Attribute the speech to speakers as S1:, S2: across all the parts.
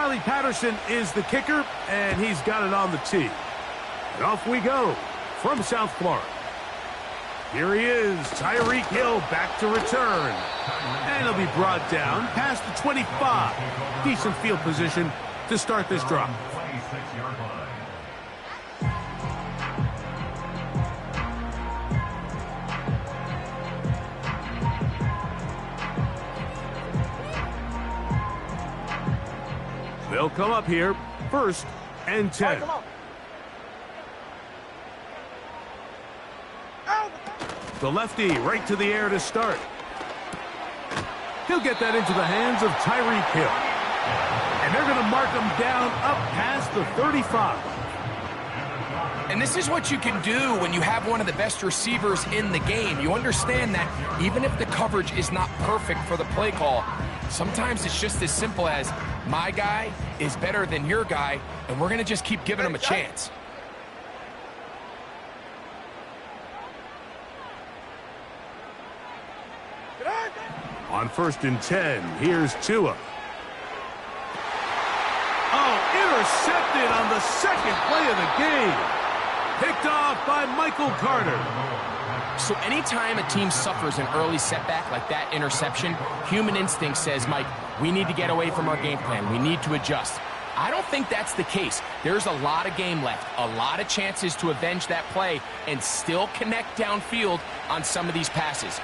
S1: Charlie Patterson is the kicker, and he's got it on the tee. And off we go from South Florida. Here he is, Tyreek Hill back to return. And he'll be brought down past the 25. Decent field position to start this drive. They'll come up here, 1st and 10. The lefty right to the air to start. He'll get that into the hands of Tyreek Hill. And they're going to mark him down up past the 35.
S2: And this is what you can do when you have one of the best receivers in the game. You understand that even if the coverage is not perfect for the play call, sometimes it's just as simple as my guy is better than your guy, and we're going to just keep giving him a chance.
S1: On 1st and 10, here's Tua. Oh, intercepted on the second play of the game. Picked off by Michael Carter.
S2: So anytime a team suffers an early setback like that interception, human instinct says, Mike, we need to get away from our game plan. We need to adjust. I don't think that's the case. There's a lot of game left, a lot of chances to avenge that play and still connect downfield on some of these passes.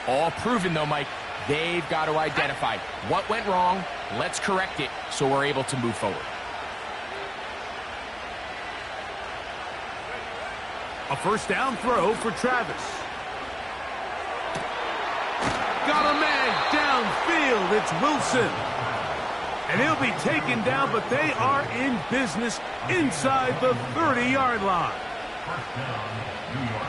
S2: All proven, though, Mike. They've got to identify what went wrong. Let's correct it so we're able to move forward.
S1: A 1st down throw for Travis. Got a man downfield. It's Wilson. And he'll be taken down, but they are in business inside the 30-yard line.
S3: 1st down, New York.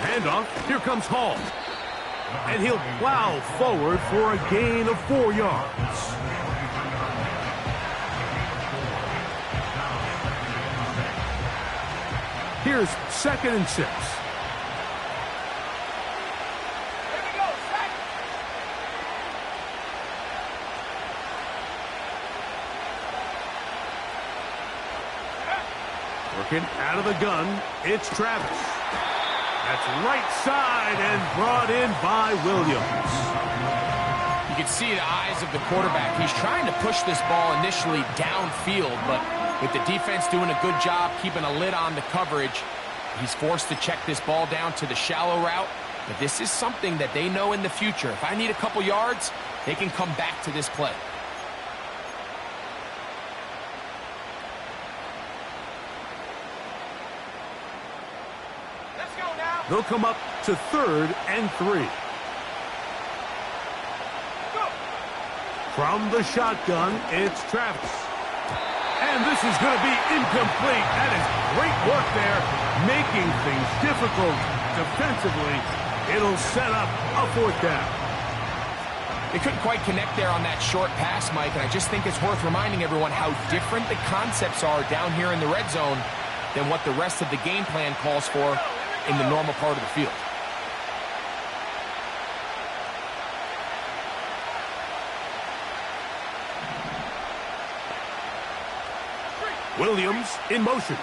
S1: Handoff, here comes Hall. And he'll plow forward for a gain of 4 yards. Here's 2nd and 6. Working out of the gun, it's Travis. That's right side and brought in by Williams.
S2: You can see the eyes of the quarterback. He's trying to push this ball initially downfield, but with the defense doing a good job keeping a lid on the coverage, he's forced to check this ball down to the shallow route. But this is something that they know in the future. If I need a couple yards, they can come back to this play.
S1: They'll come up to 3rd and 3. From the shotgun, it's Travis. And this is going to be incomplete. That is great work there, making things difficult defensively. It'll set up a 4th down.
S2: They couldn't quite connect there on that short pass, Mike, and I just think it's worth reminding everyone how different the concepts are down here in the red zone than what the rest of the game plan calls for in the normal part of the field.
S1: Williams in motion.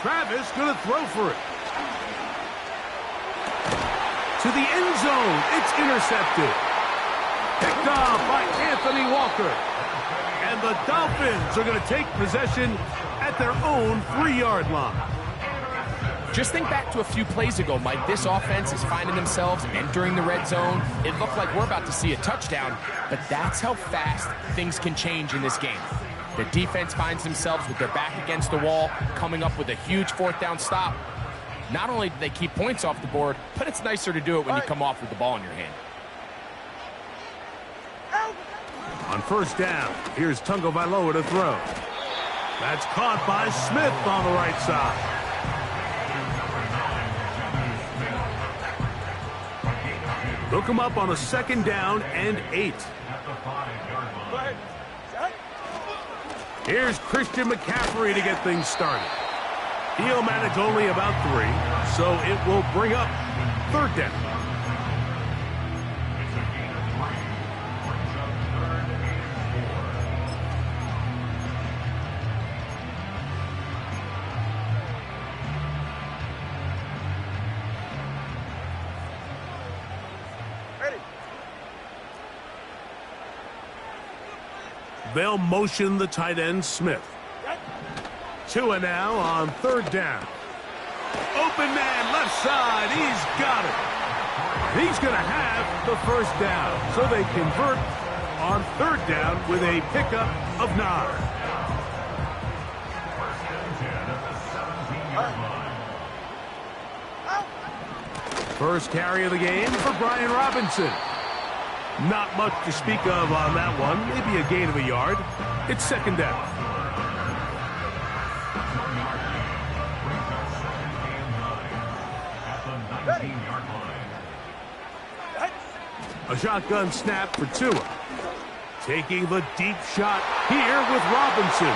S1: Travis going to throw for it. To the end zone. It's intercepted. Picked off by Anthony Walker. And the Dolphins are going to take possession at their own 3-yard line.
S2: Just think back to a few plays ago, Mike. This offense is finding themselves entering the red zone. It looked like we're about to see a touchdown, but that's how fast things can change in this game. The defense finds themselves with their back against the wall, coming up with a huge 4th down stop. Not only do they keep points off the board, but it's nicer to do it when you come off with the ball in your hand.
S1: On 1st down, here's Tungo Vailoa to throw. That's caught by Smith on the right side. They'll come up on a 2nd down and 8. Here's Christian McCaffrey to get things started. He'll manage only about 3, so it will bring up 3rd down.
S3: It's a gain of 3. Brings up 3rd and 4.
S4: Ready.
S1: They'll motion the tight end, Smith. Tua now on 3rd down. Open man, left side. He's got it. He's going to have the 1st down. So they convert on 3rd down with a pickup of 9.
S3: First and 10 at the 17-yard line.
S1: First carry of the game for Brian Robinson. Not much to speak of on that one. Maybe a gain of a yard. It's 2nd down. A shotgun snap for Tua. Taking the deep shot here with Robinson.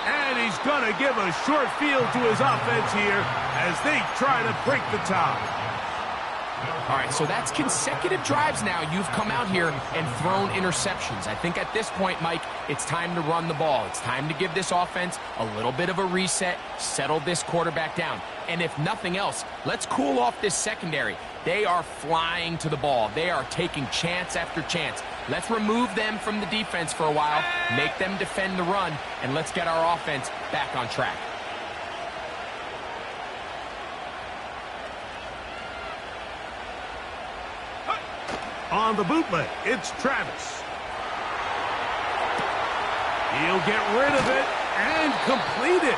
S1: And he's going to give a short field to his offense here as they try to break the tie.
S2: All right, so that's consecutive drives now. You've come out here and thrown interceptions. I think at this point, Mike, it's time to run the ball. It's time to give this offense a little bit of a reset, settle this quarterback down. And if nothing else, let's cool off this secondary. They are flying to the ball. They are taking chance after chance. Let's remove them from the defense for a while, make them defend the run, and let's get our offense back on track.
S1: On the bootleg, it's Travis. He'll get rid of it and complete it.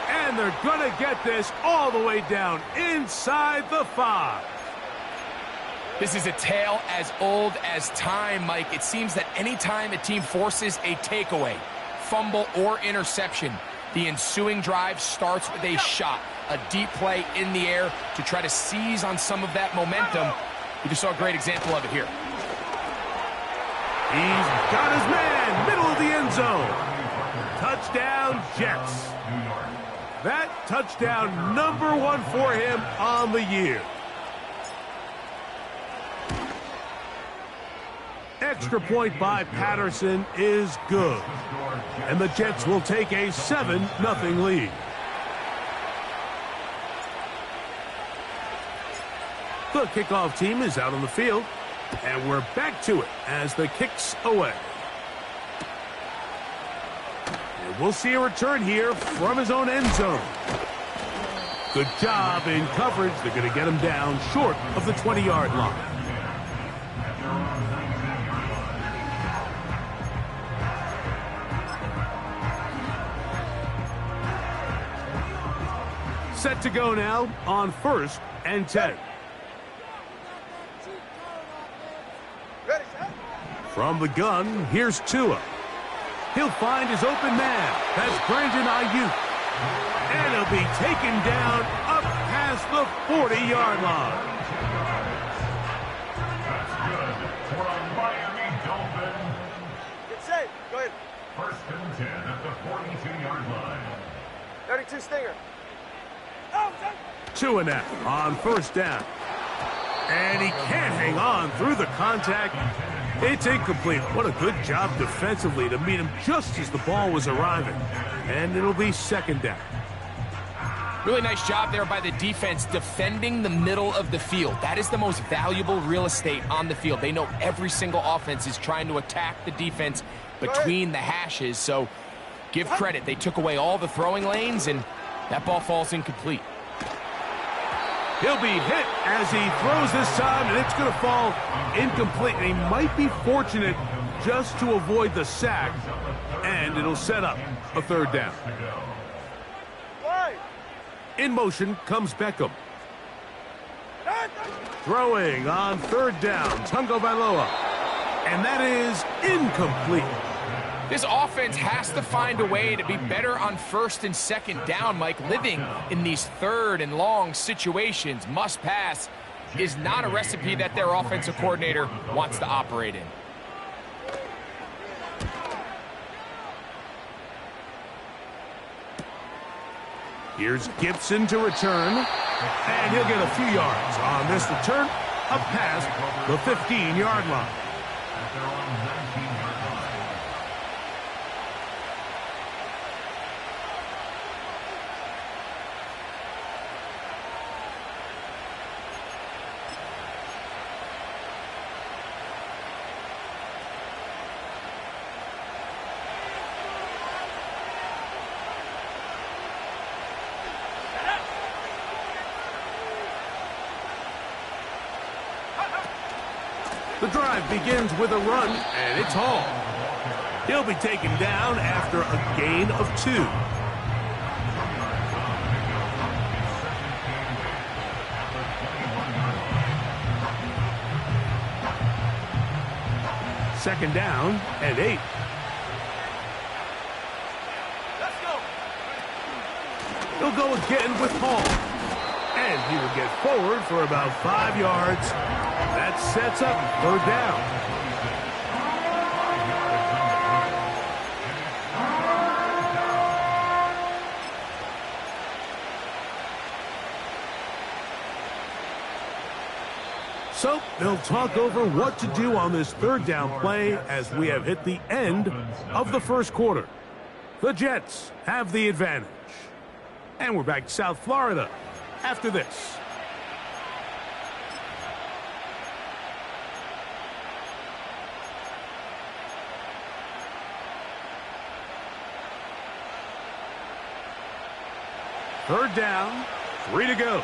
S1: And they're going to get this all the way down inside the 5.
S2: This is a tale as old as time, Mike. It seems that anytime a team forces a takeaway, fumble, or interception, the ensuing drive starts with a shot, a deep play in the air to try to seize on some of that momentum. We just saw a great example of it here.
S1: He's got his man, middle of the end zone. Touchdown, Jets. That touchdown number 1 for him on the year. Extra point by Patterson is good. And the Jets will take a 7-0 lead. The kickoff team is out on the field, and we're back to it as the kick's away. And we'll see a return here from his own end zone. Good job in coverage. They're going to get him down short of the 20-yard line. Set to go now on 1st and 10. From the gun, here's Tua. He'll find his open man. That's Brandon Ayuk. And he'll be taken down up past the 40-yard line.
S3: That's good for a Miami Dolphin.
S4: Get safe. Go ahead.
S3: First and 10 at the 42-yard line.
S4: 32 Stinger.
S1: Tua now on 1st down. And he can't hang on through the contact. It's incomplete. What a good job defensively to meet him just as the ball was arriving. And it'll be 2nd down.
S2: Really nice job there by the defense defending the middle of the field. That is the most valuable real estate on the field. They know every single offense is trying to attack the defense between the hashes. So give credit. They took away all the throwing lanes, and that ball falls incomplete.
S1: He'll be hit as he throws this time, and it's going to fall incomplete. And he might be fortunate just to avoid the sack, and it'll set up a 3rd down. In motion comes Beckham. Throwing on 3rd down, Tungo Vailoa. And that is incomplete.
S2: This offense has to find a way to be better on 1st and 2nd down, Mike. Living in these 3rd and long situations, must pass, is not a recipe that their offensive coordinator wants to operate in.
S1: Here's Gibson to return, and he'll get a few yards on this return up past the 15-yard line.
S3: At their own 19-yard line.
S1: The drive begins with a run, and it's Hall. He'll be taken down after a gain of 2. Second down and 8.
S4: Let's go.
S1: He'll go again with Hall. And he will get forward for about 5 yards. That sets up 3rd down. So they'll talk over what to do on this 3rd down play as we have hit the end of the first quarter. The Jets have the advantage. And we're back to South Florida after this. Third down, 3 to go.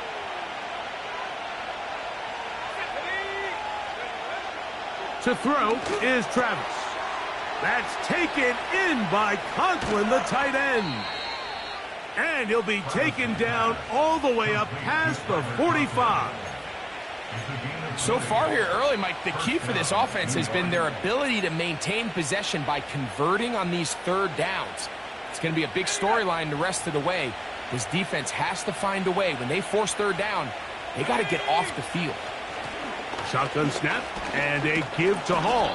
S1: To throw is Travis. That's taken in by Conklin, the tight end. And he'll be taken down all the way up past the 45.
S2: So far here early, Mike, the key for this offense has been their ability to maintain possession by converting on these 3rd downs. It's going to be a big storyline the rest of the way. This defense has to find a way. When they force 3rd down, they got to get off the field.
S1: Shotgun snap and a give to Hall.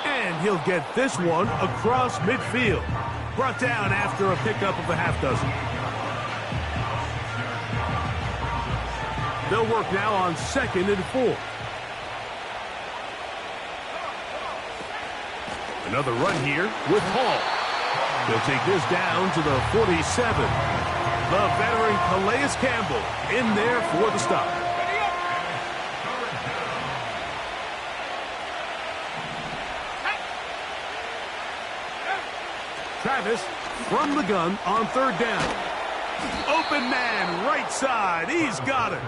S1: And he'll get this one across midfield. Brought down after a pickup of a half dozen. They'll work now on 2nd and 4. Another run here with Hall. He'll take this down to the 47. The veteran Calais Campbell in there for the stop. Travis from the gun on 3rd down. Open man, right side. He's got it.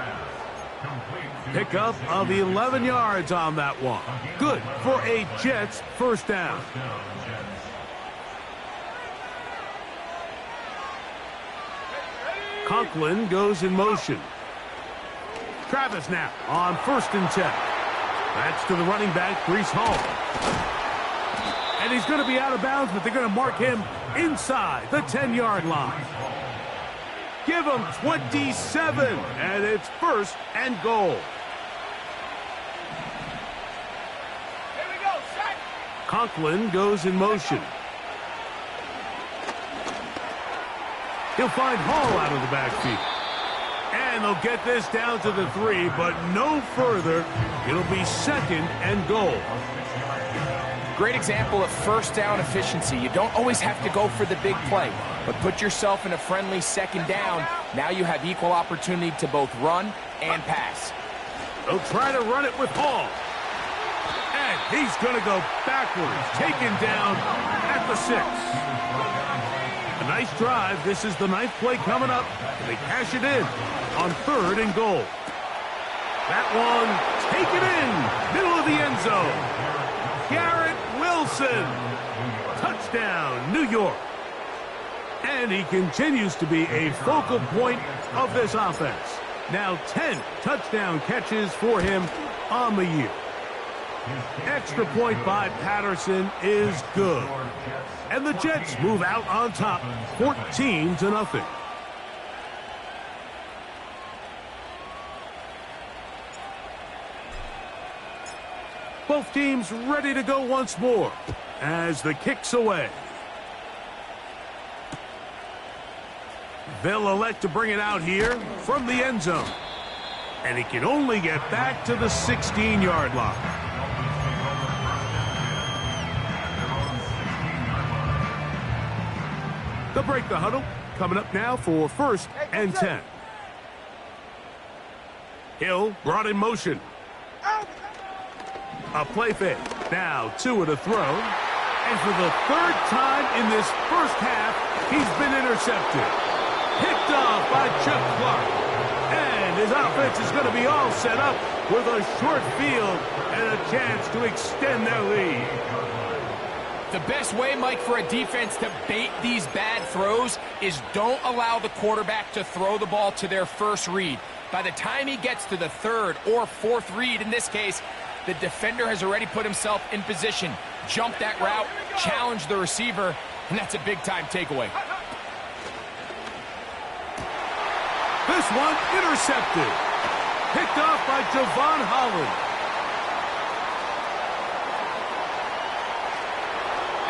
S1: Pickup of 11 yards on that one. Good for a Jets 1st down. Conklin goes in motion. Travis now on 1st and 10. That's to the running back, Breece Hall. And he's going to be out of bounds, but they're going to mark him inside the 10-yard line. Give him 27, and it's 1st and goal.
S4: Here we go, set.
S1: Conklin goes in motion. He'll find Hall out of the backfield. And they'll get this down to the 3, but no further. It'll be 2nd and goal.
S2: Great example of 1st down efficiency. You don't always have to go for the big play, but put yourself in a friendly 2nd down. Now you have equal opportunity to both run and pass.
S1: They'll try to run it with Hall. And he's going to go backwards, taken down at the 6. A nice drive. This is the 9th play coming up. And they cash it in on 3rd and goal. That one taken in, middle of the end zone. Garrett Wilson. Touchdown, New York. And he continues to be a focal point of this offense. Now 10 touchdown catches for him on the year. Extra point by Patterson is good. And the Jets move out on top, 14-0. Both teams ready to go once more as the kick's away. They'll elect to bring it out here from the end zone. And he can only get back to the 16-yard line. They'll break the huddle. Coming up now for 1st and 10. Hill brought in motion. A play fake. Now 2 at a throw. And for the 3rd time in this first half, he's been intercepted. Picked off by Chuck Clark. And his offense is going to be all set up with a short field and a chance to extend their lead.
S2: The best way, Mike, for a defense to bait these bad throws is don't allow the quarterback to throw the ball to their first read. By the time he gets to the 3rd or 4th read, in this case, the defender has already put himself in position, jumped that route, challenged the receiver, and that's a big-time takeaway.
S1: This one intercepted. Picked off by Javon Holland.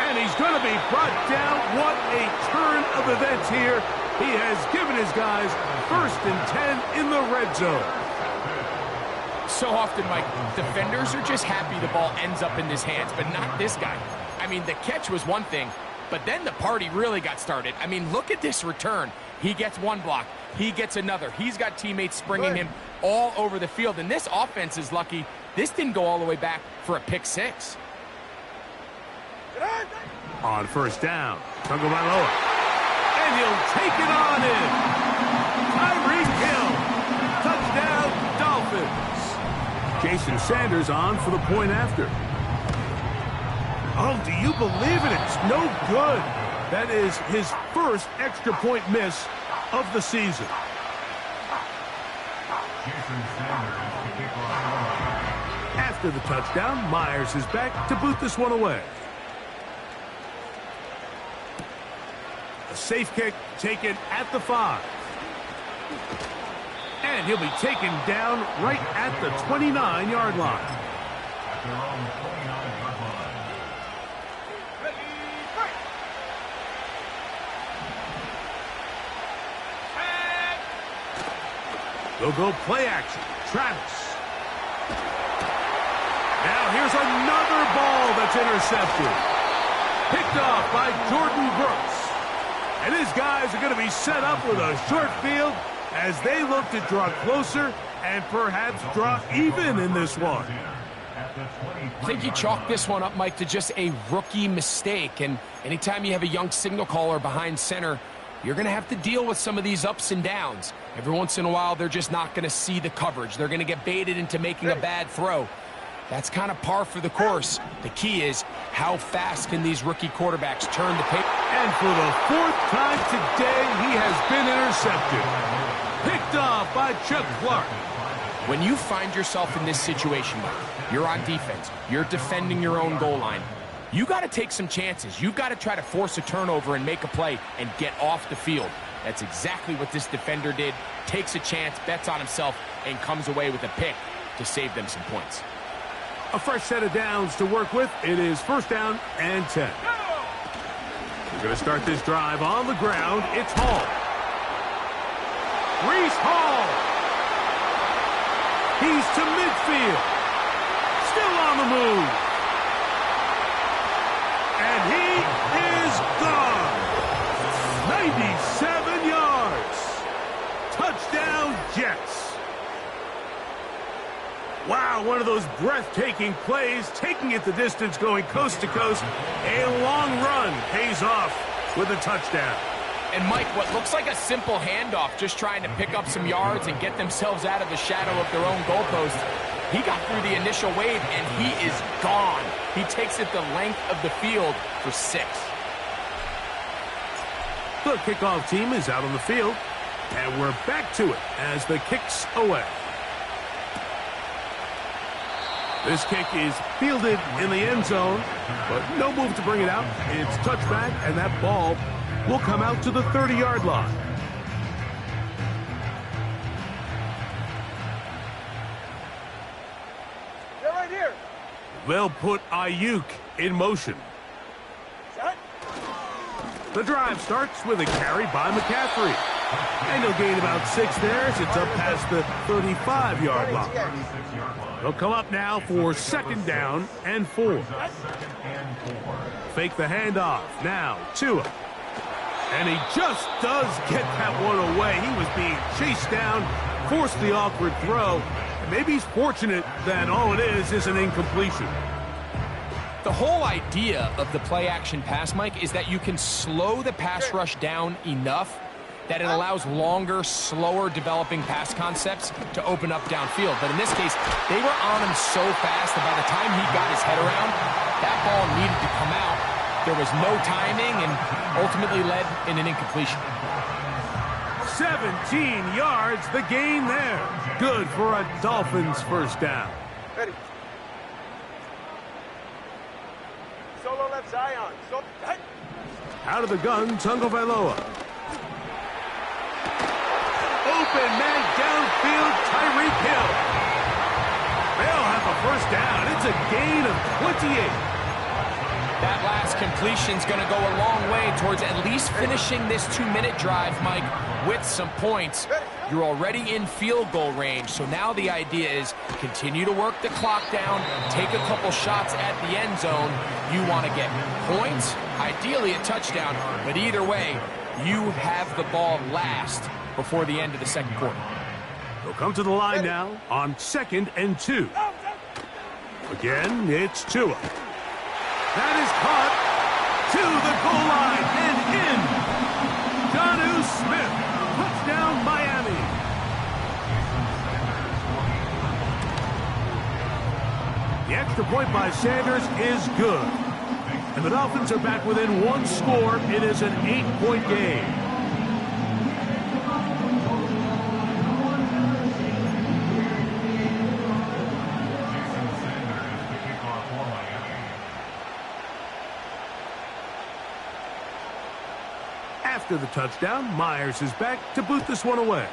S1: And he's going to be brought down. What a turn of events here. He has given his guys 1st and 10 in the red zone.
S2: So often, Mike, defenders are just happy the ball ends up in his hands, but not this guy. I mean, the catch was one thing, but then the party really got started. I mean, look at this return. He gets one block. He gets another. He's got teammates springing him all over the field, and this offense is lucky. This didn't go all the way back for a pick 6.
S1: On 1st down, Tagovailoa. And he'll take it on in. Tyreek Hill. Touchdown, Dolphins. Jason Sanders on for the point after. Oh, do you believe it? It's no good. That is his 1st extra point miss of the season. After the touchdown, Myers is back to boot this one away. A safe kick taken at the 5. And he'll be taken down right at the 29-yard line. They'll go play action. Travis. Now here's another ball that's intercepted. Picked off by Jordan Brooks. And his guys are going to be set up with a short field as they look to draw closer and perhaps draw even in this one.
S2: I think you chalk this one up, Mike, to just a rookie mistake. And anytime you have a young signal caller behind center, you're going to have to deal with some of these ups and downs. Every once in a while, they're just not going to see the coverage. They're going to get baited into making a bad throw. That's kind of par for the course. The key is how fast can these rookie quarterbacks turn the page.
S1: And for the 4th time today, he has been intercepted. Picked off by Chuck Clark.
S2: When you find yourself in this situation, Mike, you're on defense, you're defending your own goal line, you got to take some chances. You've got to try to force a turnover and make a play and get off the field. That's exactly what this defender did. Takes a chance, bets on himself, and comes away with a pick to save them some points.
S1: A fresh set of downs to work with. It is 1st down and 10. We're going to start this drive on the ground. It's Hall. Breece Hall. He's to midfield. Still on the move. And he is gone. 97 yards. Touchdown, Jets. Wow, one of those breathtaking plays, taking it the distance, going coast to coast. A long run pays off with a touchdown.
S2: And Mike, what looks like a simple handoff, just trying to pick up some yards and get themselves out of the shadow of their own goalpost. He got through the initial wave, and he is gone. He takes it the length of the field for 6.
S1: The kickoff team is out on the field, and we're back to it as the kick's away. This kick is fielded in the end zone, but no move to bring it out. It's touchback, and that ball will come out to the 30-yard line.
S4: They're right here.
S1: They'll put Ayuk in motion.
S4: Set.
S1: The drive starts with a carry by McCaffrey. And he'll gain about 6 there as it's up past the 35-yard line. They'll come up now for 2nd down and 4. Fake the handoff. Now, Tua. And he just does get that one away. He was being chased down, forced the awkward throw. And maybe he's fortunate that all it is an incompletion.
S2: The whole idea of the play-action pass, Mike, is that you can slow the pass rush down enough that it allows longer, slower developing pass concepts to open up downfield. But in this case, they were on him so fast that by the time he got his head around, that ball needed to come out. There was no timing and ultimately led in an incompletion.
S1: 17 yards, the gain there. Good for a Dolphins first down.
S4: Ready. Solo left Zion.
S1: Out of the gun, Tagovailoa. Open man downfield, Tyreek Hill. They'll have a first down. It's a gain of 28.
S2: That last completion's going to go a long way towards at least finishing this 2-minute drive, Mike, with some points. You're already in field goal range, so now the idea is continue to work the clock down, take a couple shots at the end zone. You want to get points, ideally a touchdown, but either way, you have the ball last before the end of the second quarter.
S1: They'll come to the line now on 2nd and 2. Again, it's Tua. That is caught to the goal line and in. Jonnu Smith, touchdown Miami. The extra point by Sanders is good. And the Dolphins are back within 1 score. It is an 8-point game. After the touchdown, Myers is back to boot this one away.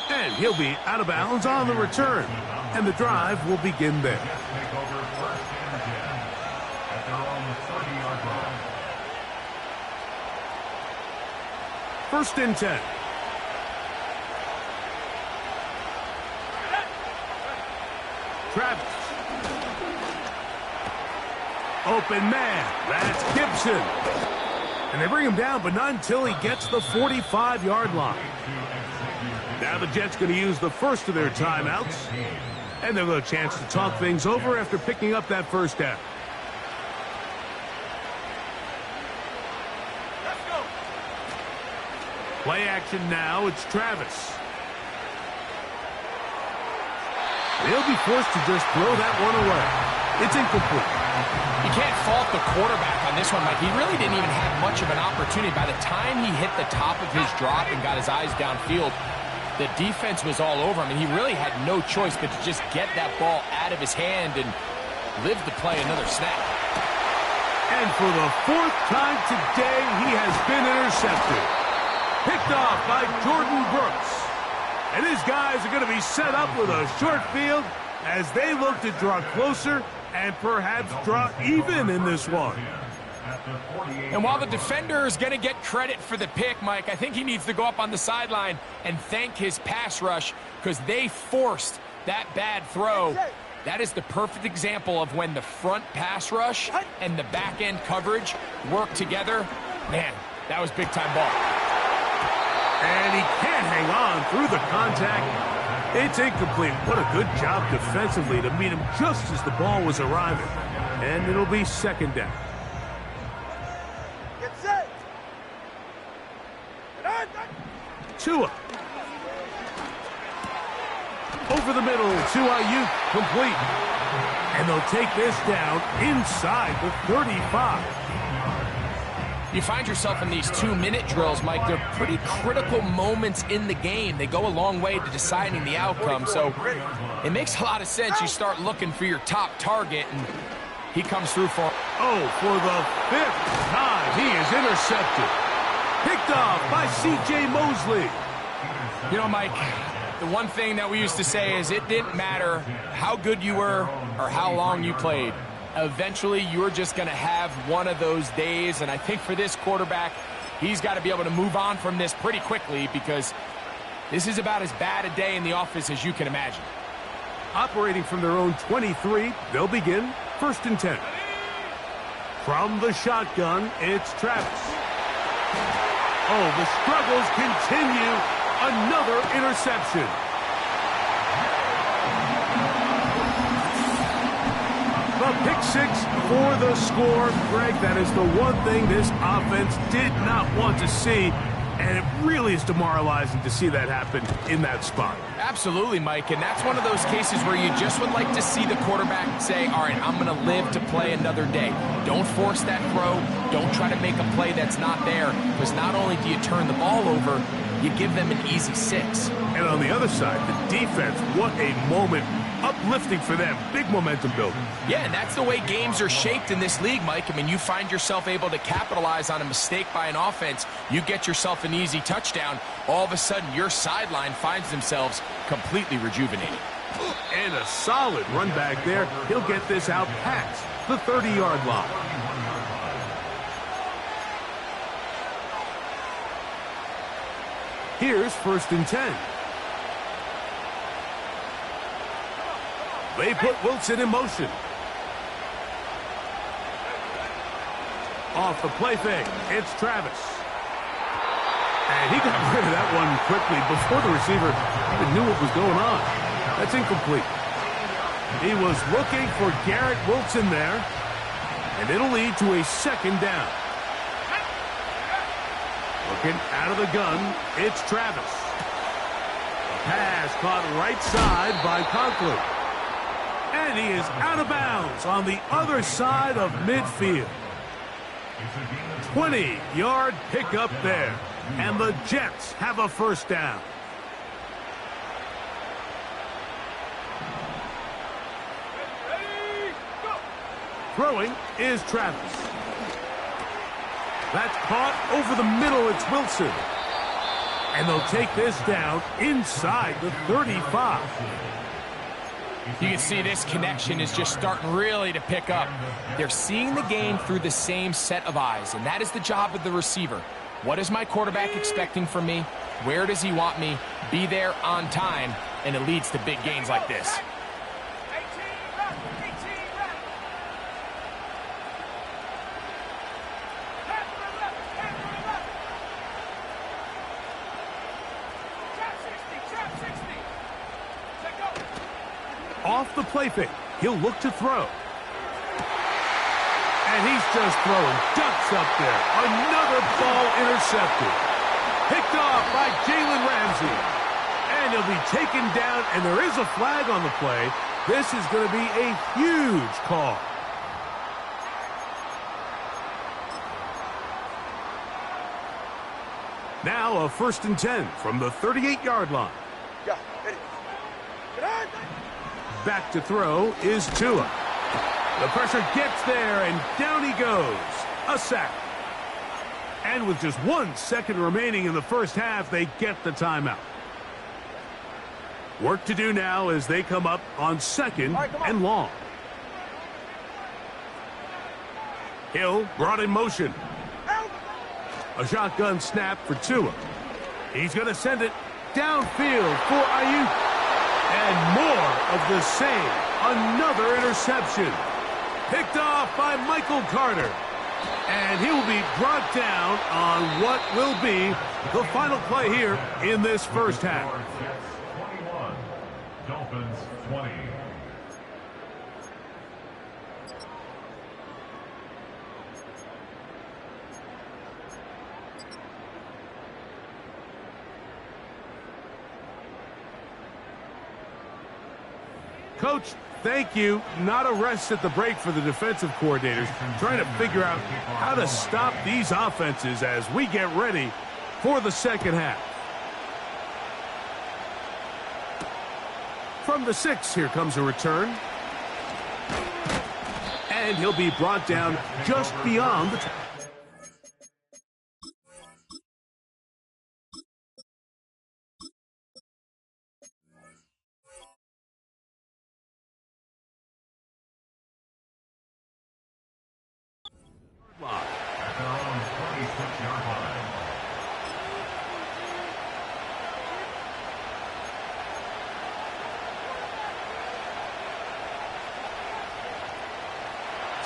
S1: And he'll be out of bounds on the return. And the drive will begin there. First and 10. Travis. Open man. That's Gibson. And they bring him down, but not until he gets the 45-yard line. Now the Jets going to use the first of their timeouts. And they'll have a chance to talk things over after picking up that first down.
S4: Let's go.
S1: Play action now. It's Travis. They'll be forced to just throw that one away. It's incomplete.
S2: You can't fault the quarterback on this one, Mike. He really didn't even have much of an opportunity. By the time he hit the top of his drop and got his eyes downfield, the defense was all over him, and he really had no choice but to just get that ball out of his hand and live to play another snap.
S1: And for the 4th time today, he has been intercepted. Picked off by Jordan Brooks. And his guys are going to be set up with a short field as they look to draw closer and perhaps draw even in this one.
S2: And while the defender is going to get credit for the pick, Mike, I think he needs to go up on the sideline and thank his pass rush because they forced that bad throw. That is the perfect example of when the front pass rush and the back end coverage work together. Man, that was big-time ball.
S1: And he can't hang on through the contact. It's incomplete. What a good job defensively to meet him just as the ball was arriving. And it'll be 2nd down.
S4: Get set.
S1: Tua. Over the middle to Ayuk, complete. And they'll take this down inside the 35.
S2: You find yourself in these 2-minute drills, Mike. They're pretty critical moments in the game. They go a long way to deciding the outcome. So it makes a lot of sense. You start looking for your top target, and he comes through for him.
S1: Oh, for the 5th time, he is intercepted. Picked off by C.J. Mosley.
S2: You know, Mike, The one thing that we used to say is it didn't matter how good you were or how long you played. Eventually, you're just going to have one of those days, and I think for this quarterback, he's got to be able to move on from this pretty quickly because this is about as bad a day in the office as you can imagine.
S1: Operating from their own 23, they'll begin 1st and 10. From the shotgun, it's Travis. Oh, the struggles continue. Another interception. The pick six for the score. Greg, that is the one thing this offense did not want to see, and it really is demoralizing to see that happen in that spot.
S2: Absolutely, Mike, and that's one of those cases where you just would like to see the quarterback say, all right, I'm going to live to play another day. Don't force that throw. Don't try to make a play that's not there, because not only do you turn the ball over, you give them an easy 6.
S1: And on the other side, the defense, what a moment. Uplifting for them. Big momentum building.
S2: Yeah, and that's the way games are shaped in this league, Mike. I mean, you find yourself able to capitalize on a mistake by an offense. You get yourself an easy touchdown. All of a sudden, your sideline finds themselves completely rejuvenated.
S1: And a solid run back there. He'll get this out past the 30-yard line. Here's 1st and 10. They put Wilson in motion. Off the play fake, it's Travis. And he got rid of that one quickly before the receiver even knew what was going on. That's incomplete. He was looking for Garrett Wilson there, and it'll lead to a 2nd down. Looking out of the gun, it's Travis. A pass caught right side by Conklin. And he is out of bounds on the other side of midfield. 20-yard pickup there. And the Jets have a 1st down. Throwing is Travis. That's caught over the middle. It's Wilson. And they'll take this down inside the 35.
S2: You can see this connection is just starting really to pick up. They're seeing the game through the same set of eyes, and that is the job of the receiver. What is my quarterback expecting from me? Where does he want me? Be there on time, and it leads to big gains like this.
S1: Off the play fake, he'll look to throw. And he's just throwing ducks up there. Another ball intercepted. Picked off by Jalen Ramsey. And he'll be taken down, and there is a flag on the play. This is going to be a huge call. Now a 1st and 10 from the 38-yard line. Back to throw is Tua. The pressure gets there, and down he goes. A sack. And with just 1 second remaining in the first half, they get the timeout. Work to do now as they come up on 2nd and long. Hill brought in motion. A shotgun snap for Tua. He's going to send it downfield for Ayuk. And more of the same. Another interception. Picked off by Michael Carter. And he will be brought down on what will be the final play here in this first half.
S3: 21, Dolphins 20.
S1: Coach, thank you. Not a rest at the break for the defensive coordinators, trying to figure out how to stop these offenses as we get ready for the second half. From the 6, here comes a return. And he'll be brought down just beyond the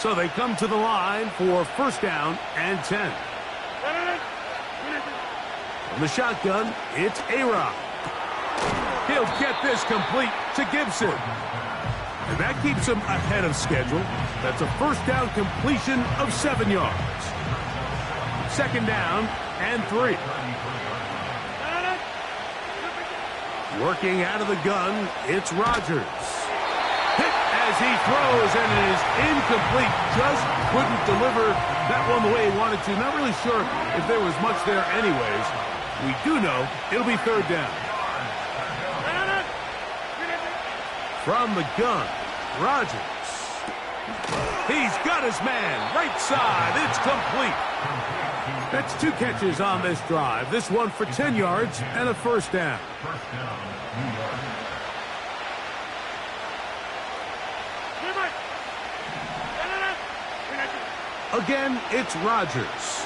S1: So they come to the line for first down and 10. From the shotgun, it's A-Rod. He'll get this complete to Gibson. And that keeps him ahead of schedule. That's a first down completion of 7 yards. Second down and 3. Working out of the gun, it's Rodgers. Hit as he throws, and it is incomplete. Just couldn't deliver that one the way he wanted to. Not really sure if there was much there anyways. We do know it'll be third down. From the gun, Rodgers. He's got his man, right side. It's complete. That's 2 catches on this drive. This one for 10 yards and a first down. Again, it's Rodgers.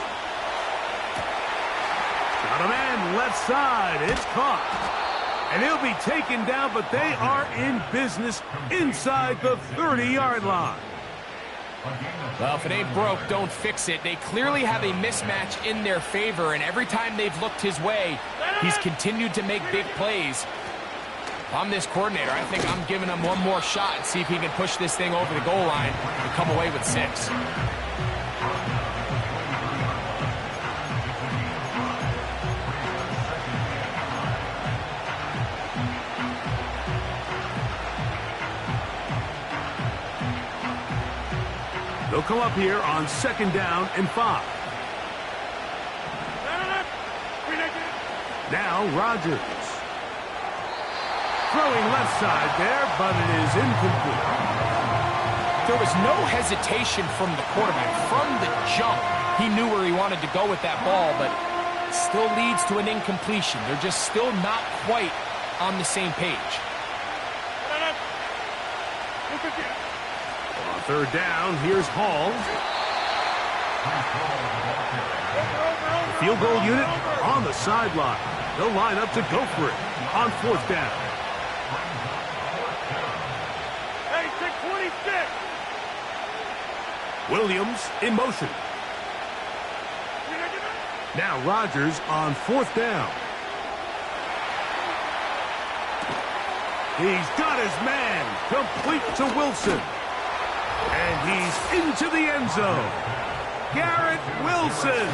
S1: Got a man left side. It's caught. And he'll be taken down, but they are in business inside the 30-yard line.
S2: Well, if it ain't broke, don't fix it. They clearly have a mismatch in their favor, and every time they've looked his way, he's continued to make big plays. If I'm this coordinator, I think I'm giving him one more shot and see if he can push this thing over the goal line and come away with 6.
S1: They'll come up here on second down and 5. Now Rodgers. Throwing left side there, but it is incomplete.
S2: There was no hesitation from the quarterback. From the jump, he knew where he wanted to go with that ball, but it still leads to an incompletion. They're just still not quite on the same page.
S1: On third down, here's Hall. The field goal unit on the sideline. They'll line up to go for it on fourth down.
S4: Hey, 626.
S1: Williams in motion. Now Rodgers on fourth down. He's got his man complete to Wilson. And he's into the end zone. Garrett Wilson.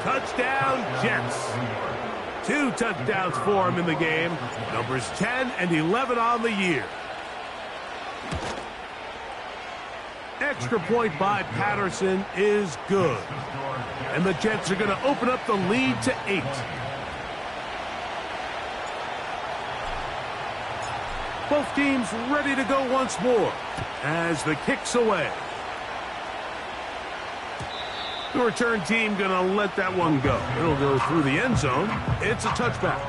S1: Touchdown, Jets. 2 touchdowns for him in the game. Numbers 10 and 11 on the year. Extra point by Patterson is good. And the Jets are going to open up the lead to 8. Both teams ready to go once more as the kick's away. The return team going to let that one go. It'll go through the end zone. It's a touchback.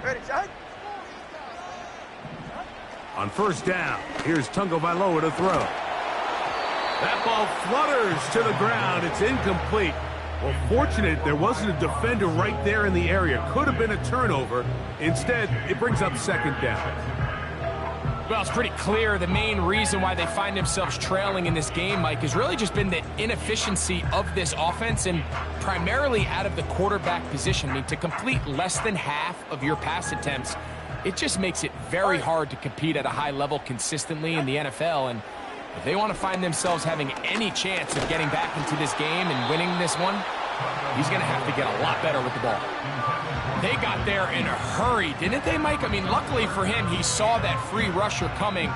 S4: Ready, Chad?
S1: On first down, here's Tagovailoa to throw. That ball flutters to the ground. It's incomplete. Well, fortunate there wasn't a defender right there in the area. Could have been a turnover. Instead, it brings up second down.
S2: Well, it's pretty clear the main reason why they find themselves trailing in this game, Mike, has really just been the inefficiency of this offense and primarily out of the quarterback position. I mean, to complete less than half of your pass attempts, it just makes it very hard to compete at a high level consistently in the NFL. And if they want to find themselves having any chance of getting back into this game and winning this one, he's going to have to get a lot better with the ball. They got there in a hurry, didn't they, Mike? I mean, luckily for him, he saw that free rusher coming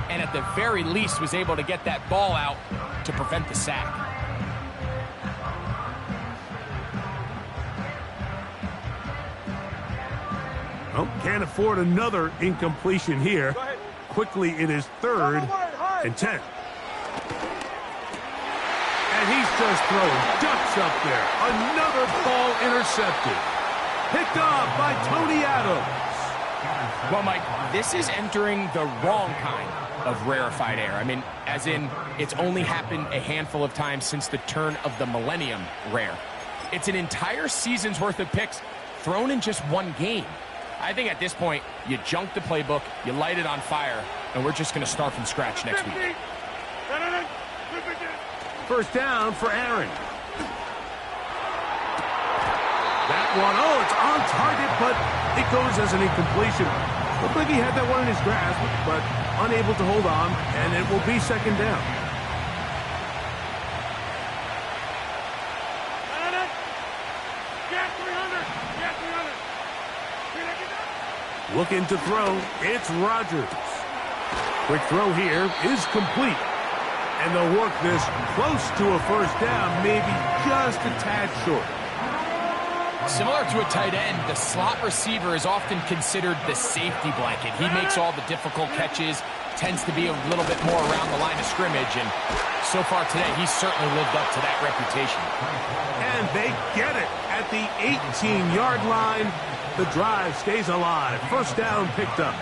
S2: and at the very least was able to get that ball out to prevent the sack.
S1: Oh, can't afford another incompletion here. Quickly, it is third and 10. And he's just throwing ducks up there. Another ball intercepted. Picked off by Tony Adams.
S2: Well, Mike, this is entering the wrong kind of rarefied air. I mean, as in, it's only happened a handful of times since the turn of the millennium rare. It's an entire season's worth of picks thrown in just one game. I think at this point, you junk the playbook, you light it on fire, and we're just going to start from scratch next week.
S1: First down for Aaron. That one, oh, it's on target, but it goes as an incompletion. Looked like he had that one in his grasp, but unable to hold on, and it will be second down. Looking to throw, it's Rodgers. Quick throw here is complete. And they'll work this close to a first down, maybe just a tad short.
S2: Similar to a tight end, the slot receiver is often considered the safety blanket. He makes all the difficult catches, tends to be a little bit more around the line of scrimmage, and so far today, he's certainly lived up to that reputation.
S1: And they get it at the 18-yard line. The drive stays alive. First down picked up.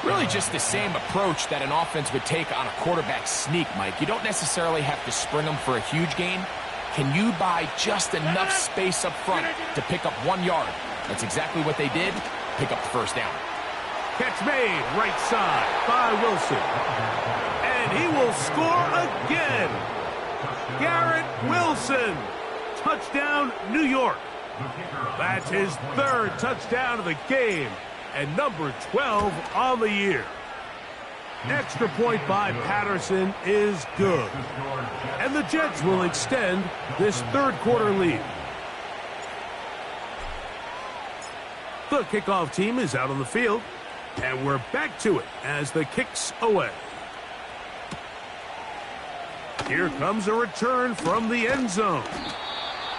S2: Really just the same approach that an offense would take on a quarterback sneak, Mike. You don't necessarily have to spring them for a huge gain. Can you buy just enough space up front to pick up 1 yard? That's exactly what they did. Pick up the first down.
S1: Catch made right side by Wilson. And he will score again. Garrett Wilson. Touchdown, New York. That's his third touchdown of the game. And number 12 on the year. Extra point by Patterson is good. And the Jets will extend this third quarter lead. The kickoff team is out on the field. And we're back to it as the kick's away. Here comes a return from the end zone.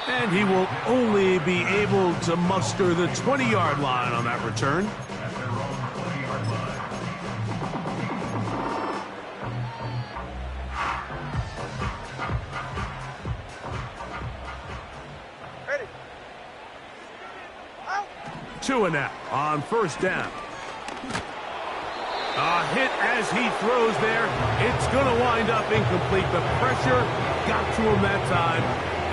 S1: And he will only be able to muster the 20-yard line on that return. Two and out on first down. A hit as he throws there. It's going to wind up incomplete. The pressure got to him that time,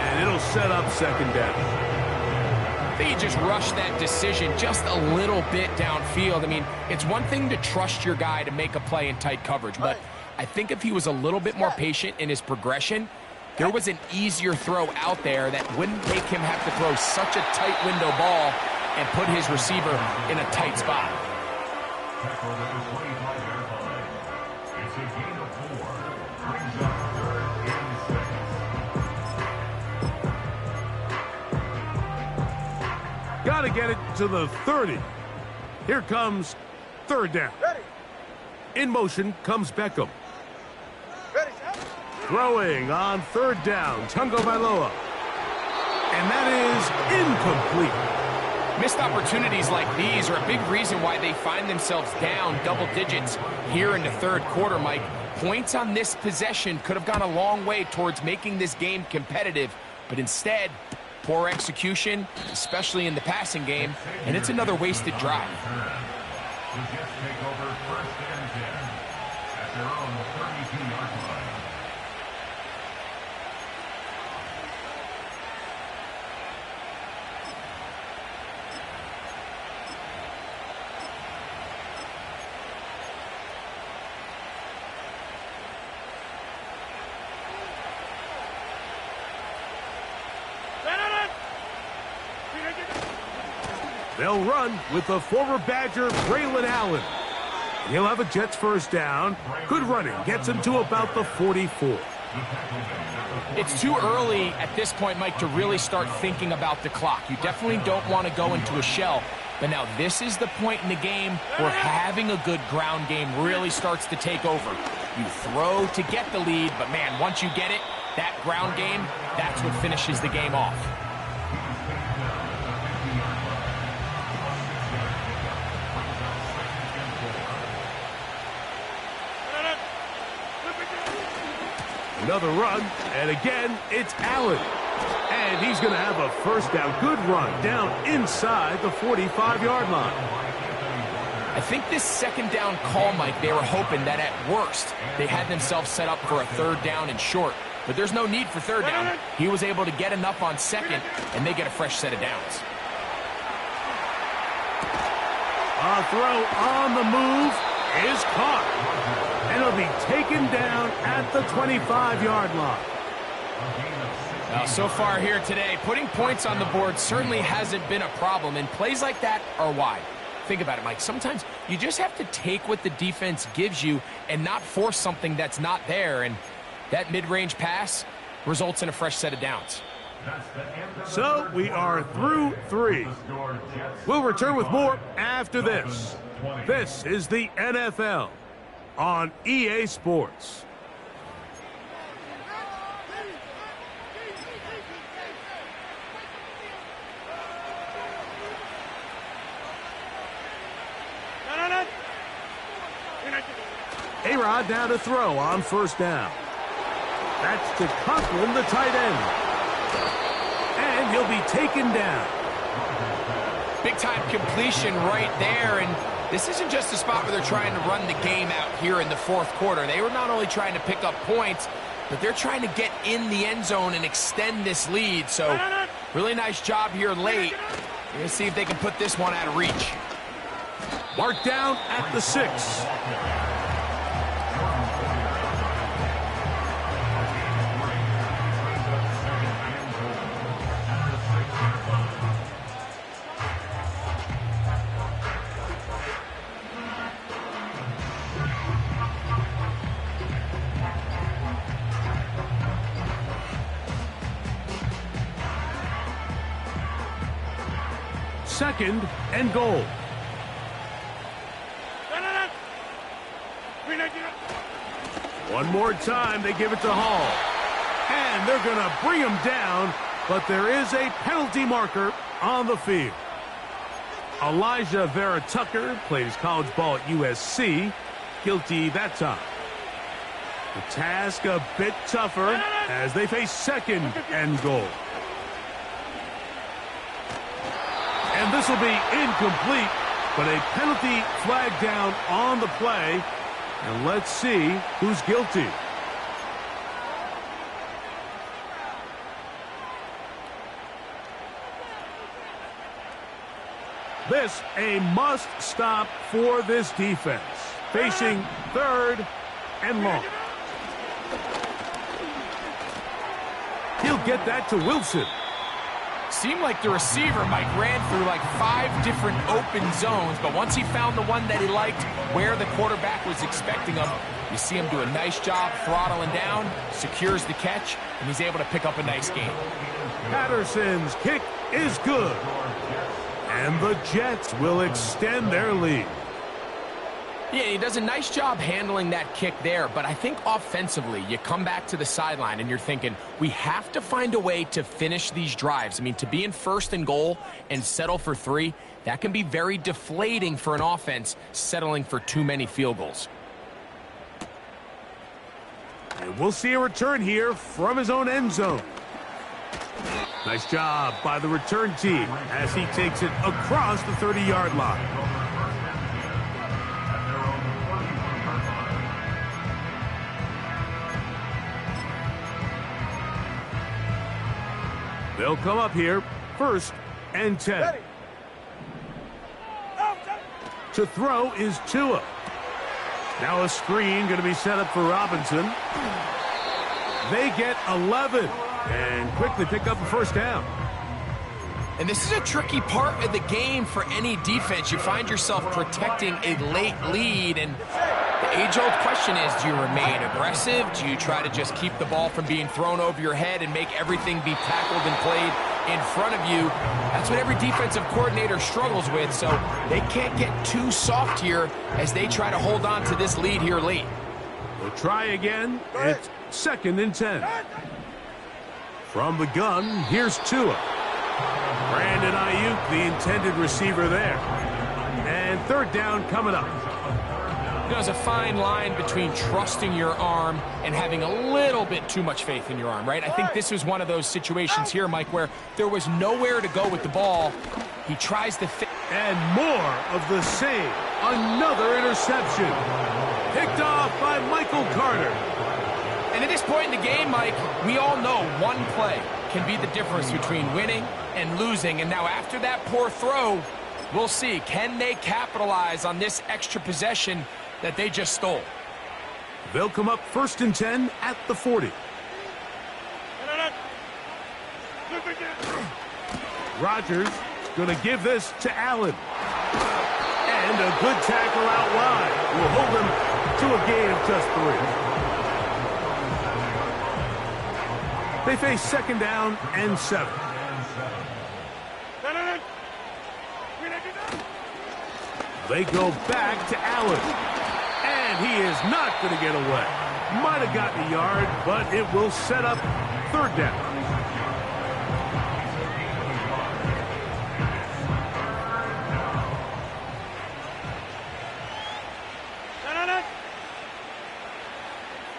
S1: and it'll set up second down.
S2: I think he just rushed that decision just a little bit downfield. I mean, it's one thing to trust your guy to make a play in tight coverage, but I think if he was a little bit more patient in his progression, there was an easier throw out there that wouldn't make him have to throw such a tight window ball and put his receiver in a tight spot.
S3: It's a gain of 4. Brings up 3rd and 6.
S1: Got to get it to the 30. Here comes third down. In motion comes Beckham. Throwing on third down, Tungo Bailoa. And that is incomplete.
S2: Missed opportunities like these are a big reason why they find themselves down double digits here in the third quarter, Mike. Points on this possession could have gone a long way towards making this game competitive, but instead, poor execution, especially in the passing game, and it's another wasted drive.
S3: The Jets take over 1st and 10 at their own 32-yard line.
S1: They'll run with the former Badger, Braylon Allen. He'll have a Jets first down. Good running. Gets him to about the 44.
S2: It's too early at this point, Mike, to really start thinking about the clock. You definitely don't want to go into a shell. But now this is the point in the game where having a good ground game really starts to take over. You throw to get the lead, but man, once you get it, that ground game, that's what finishes the game off.
S1: Another run, and again, it's Allen. And he's going to have a first down. Good run down inside the 45-yard line.
S2: I think this second down call, Mike, they were hoping that at worst they had themselves set up for a third down and short. But there's no need for third down. He was able to get enough on second, and they get a fresh set of downs.
S1: A throw on the move is caught. And it'll be taken down at the 25-yard line.
S2: Now, so far here today, putting points on the board certainly hasn't been a problem, and plays like that are why. Think about it, Mike. Sometimes you just have to take what the defense gives you and not force something that's not there, and that mid-range pass results in a fresh set of downs.
S1: So we are through 3. We'll return with more after this. This is the NFL on EA Sports. A-Rod down to throw on first down. That's to Conklin, the tight end. And he'll be taken down.
S2: Big-time completion right there, and this isn't just a spot where they're trying to run the game out here in the fourth quarter. They were not only trying to pick up points, but they're trying to get in the end zone and extend this lead. So really nice job here late. We're going to see if they can put this one out of reach.
S1: Marked down at the 6. Second and goal. One more time, they give it to Hall. And they're going to bring him down, but there is a penalty marker on the field. Elijah Vera Tucker played his college ball at USC. Guilty that time. The task a bit tougher as they face second and goal. And this will be incomplete, but a penalty flag down on the play. And let's see who's guilty. This a must stop for this defense. Facing third and long. He'll get that to Wilson.
S2: Seemed like the receiver, Mike, ran through like 5 different open zones, but once he found the one that he liked, where the quarterback was expecting him, you see him do a nice job throttling down, secures the catch, and he's able to pick up a nice game.
S1: Patterson's kick is good. And the Jets will extend their lead.
S2: Yeah, he does a nice job handling that kick there, but I think offensively, you come back to the sideline and you're thinking, we have to find a way to finish these drives. I mean, to be in first and goal and settle for 3, that can be very deflating for an offense settling for too many field goals.
S1: And we'll see a return here from his own end zone. Nice job by the return team as he takes it across the 30-yard line. They'll come up here, first and 10. To throw is Tua. Now a screen going to be set up for Robinson. They get 11 and quickly pick up a first down.
S2: And this is a tricky part of the game for any defense. You find yourself protecting a late lead, and the age-old question is, do you remain aggressive? Do you try to just keep the ball from being thrown over your head and make everything be tackled and played in front of you? That's what every defensive coordinator struggles with, so they can't get too soft here as they try to hold on to this lead here late.
S1: We'll try again. It's second and 10. From the gun, here's Tua. Brandon Ayuk, the intended receiver there. And third down coming up.
S2: There's a fine line between trusting your arm and having a little bit too much faith in your arm, right? I think this was one of those situations here, Mike, where there was nowhere to go with the ball. He tries to fit.
S1: And more of the same Another interception. Picked off by Michael Carter.
S2: And at this point in the game, Mike, we all know one play can be the difference between winning and losing. And now after that poor throw, we'll see, can they capitalize on this extra possession that they just stole?
S1: They'll come up 1st and 10 at the 40. Rodgers going to give this to Allen. And a good tackle out wide will hold him to a gain of just 3. They face 2nd down and 7. They go back to Allen. And he is not going to get away. Might have gotten a yard, but it will set up 3rd down.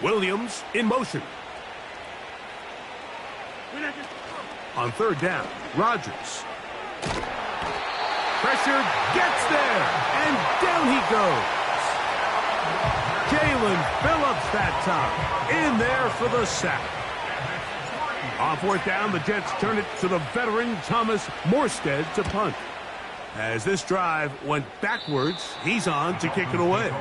S1: Williams in motion. On 3rd down, Rodgers. Pressure gets there, and down he goes. Jalen Phillips that time, in there for the sack. On 4th down, the Jets turn it to the veteran Thomas Morstead to punt. As this drive went backwards, he's on to kick it away.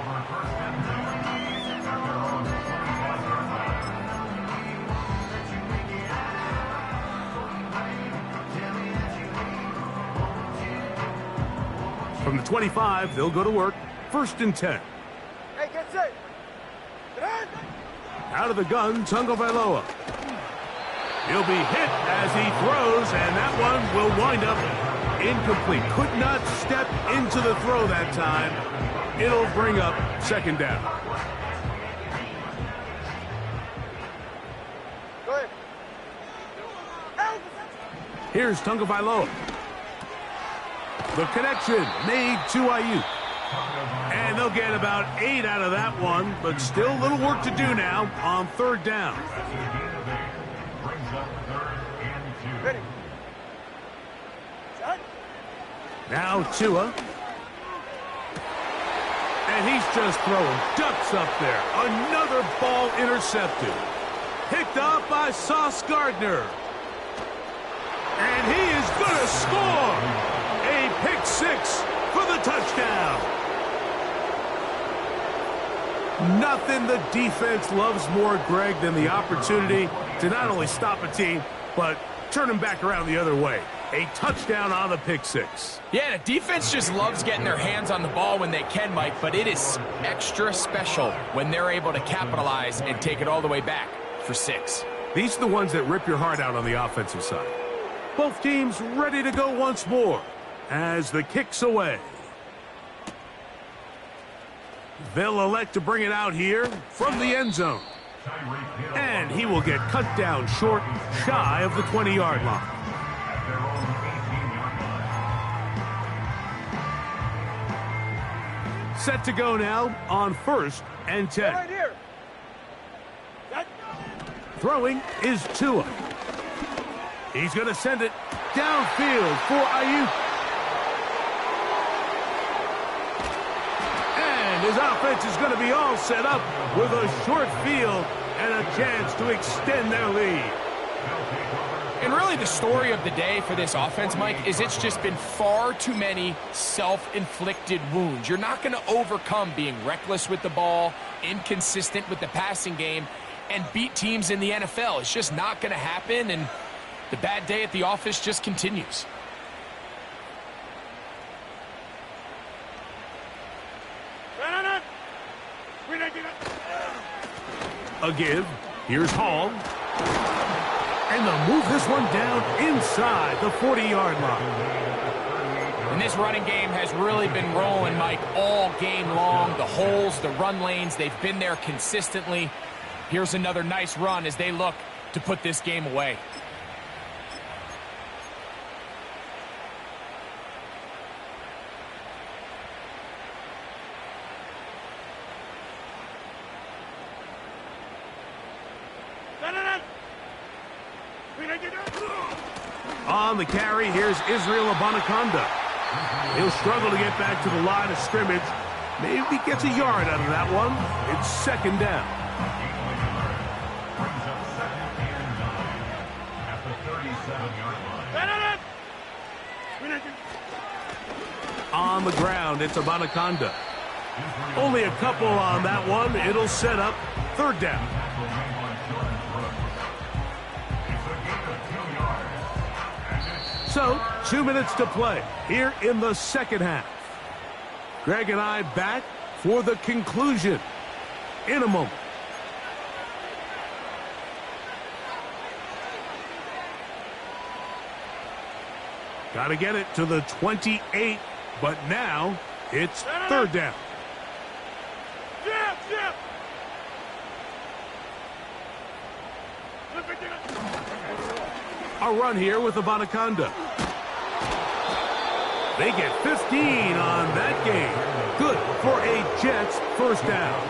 S1: From the 25, they'll go to work. 1st and 10.
S4: Hey, get set.
S1: Out of the gun, Tagovailoa. He'll be hit as he throws, and that one will wind up incomplete. Could not step into the throw that time. It'll bring up 2nd down.
S4: Go ahead.
S1: Here's Tagovailoa. The connection made to Ayuk. And they'll get about 8 out of that one, but still a little work to do now on 3rd down.
S4: Ready.
S1: Now Tua. And he's just throwing ducks up there. Another ball intercepted. Picked off by Sauce Gardner. And he is going to score. A pick 6 for the touchdown. Nothing the defense loves more, Greg, than the opportunity to not only stop a team, but turn them back around the other way. A touchdown on the pick 6.
S2: Yeah, the defense just loves getting their hands on the ball when they can, Mike, but it is extra special when they're able to capitalize and take it all the way back for 6.
S1: These are the ones that rip your heart out on the offensive side. Both teams ready to go once more as the kick's away. They'll elect to bring it out here from the end zone. And he will get cut down short, shy of the 20-yard line. Set to go now on 1st and 10.
S4: Right here.
S1: Throwing is Tua. He's going to send it downfield for Ayuk. And his offense is going to be all set up with a short field and a chance to extend their lead.
S2: And really the story of the day for this offense, Mike, is it's just been far too many self-inflicted wounds. You're not going to overcome being reckless with the ball, inconsistent with the passing game, and beat teams in the NFL. It's just not going to happen, and the bad day at the office just continues.
S1: A give. Here's Hall. And they'll move this one down inside the 40-yard line.
S2: And this running game has really been rolling, Mike, all game long. The holes, the run lanes, they've been there consistently. Here's another nice run as they look to put this game away.
S1: On the carry, here's Israel Abanikanda. He'll struggle to get back to the line of scrimmage Maybe gets a yard out of that one. It's second down.
S3: Brings up second and 9 at the 37-yard line.
S1: On the ground, it's Abanikanda. Only a couple on that one. It'll set up third down. So, 2 minutes to play here in the second half. Greg and I back for the conclusion in a moment. Got to get it to the 28, but now it's third down. A run here with Abanikanda. They get 15 on that game. Good for a Jets first down.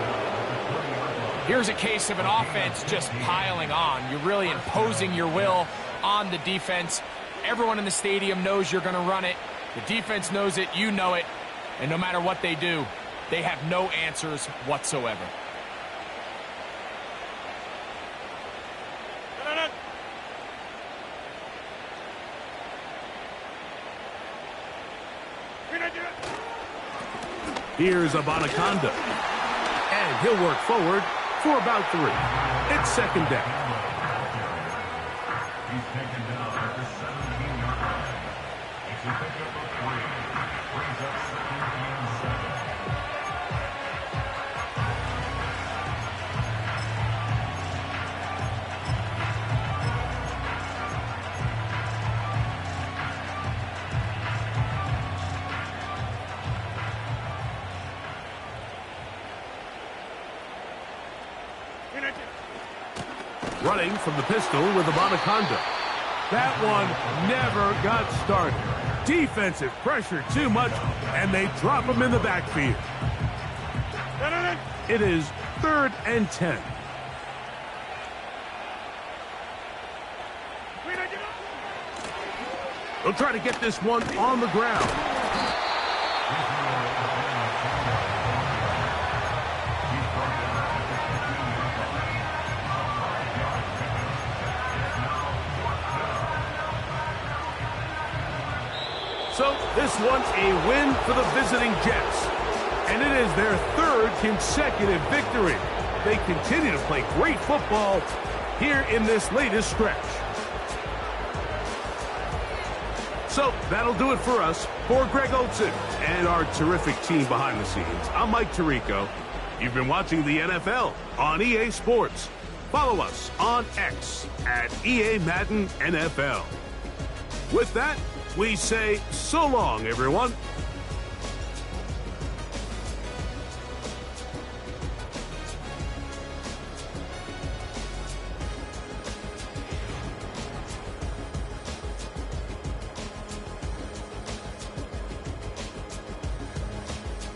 S2: Here's a case of an offense just piling on. You're really imposing your will on the defense. Everyone in the stadium knows you're going to run it. The defense knows it, you know it. And no matter what they do, they have no answers whatsoever.
S1: Here's Abanikanda. And he'll work forward for about 3. It's second down.
S3: He's taken down at the 17-yard line. It's a pickup of 3. Brings up second and 7.
S1: Running from the pistol with Abanikanda. That one never got started. Defensive pressure too much, and they drop him in the backfield. It is 3rd and 10. They'll try to get this one on the ground. So this one's a win for the visiting Jets. And it is their 3rd consecutive victory. They continue to play great football here in this latest stretch. So that'll do it for us. For Greg Olsen and our terrific team behind the scenes, I'm Mike Tirico. You've been watching the NFL on EA Sports. Follow us on X at EA Madden NFL. With that, we say so long, everyone.